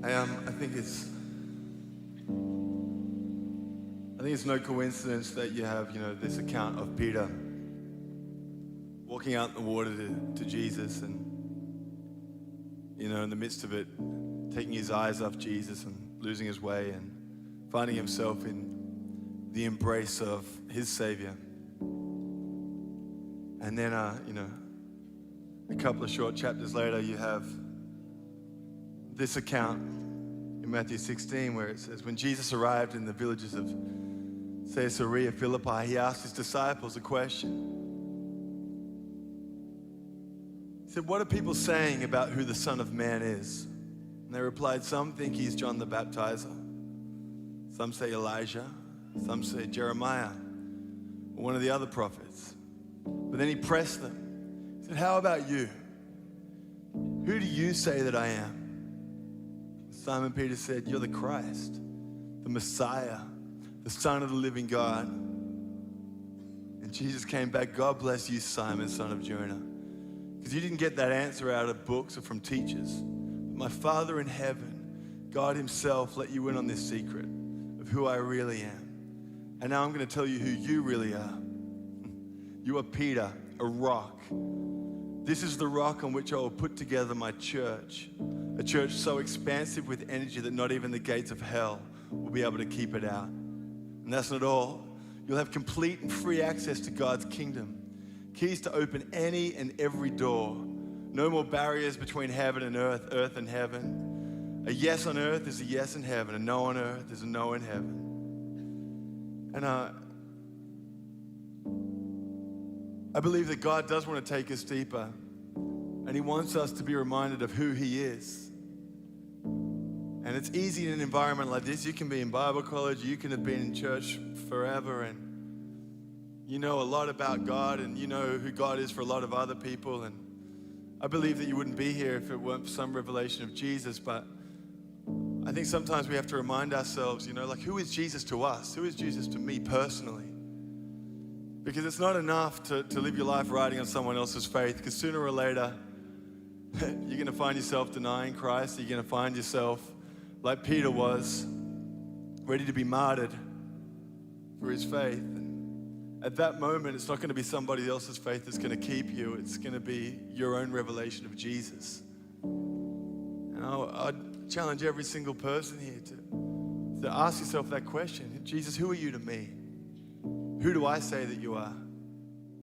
I think it's no coincidence that you have, this account of Peter walking out in the water to Jesus and, in the midst of it, taking his eyes off Jesus and losing his way and finding himself in the embrace of his Savior. And then, a couple of short chapters later, you have this account in Matthew 16 where it says, when Jesus arrived in the villages of Caesarea Philippi, he asked his disciples a question. He said, what are people saying about who the Son of Man is? And they replied, some think he's John the Baptizer. Some say Elijah. Some say Jeremiah or one of the other prophets. But then he pressed them. He said, how about you? Who do you say that I am? Simon Peter said, you're the Christ, the Messiah, the Son of the living God. And Jesus came back, God bless you, Simon, son of Jonah. Because you didn't get that answer out of books or from teachers. My Father in heaven, God himself, let you in on this secret of who I really am. And now I'm going to tell you who you really are. You are Peter, a rock. This is the rock on which I will put together my church. A church so expansive with energy that not even the gates of hell will be able to keep it out. And that's not all. You'll have complete and free access to God's kingdom. Keys to open any and every door. No more barriers between heaven and earth and heaven. A yes on earth is a yes in heaven. A no on earth is a no in heaven. And I believe that God does want to take us deeper, and he wants us to be reminded of who he is. And it's easy in an environment like this. You can be in Bible college, you can have been in church forever, and you know a lot about God, and you know who God is for a lot of other people. And I believe that you wouldn't be here if it weren't for some revelation of Jesus. But I think sometimes we have to remind ourselves, who is Jesus to us? Who is Jesus to me personally? Because it's not enough to live your life riding on someone else's faith, because sooner or later, you're going to find yourself denying Christ. You're going to find yourself, like Peter was, ready to be martyred for his faith. And at that moment, it's not going to be somebody else's faith that's going to keep you. It's going to be your own revelation of Jesus. And I'd challenge every single person here to ask yourself that question. Jesus, who are you to me? Who do I say that you are?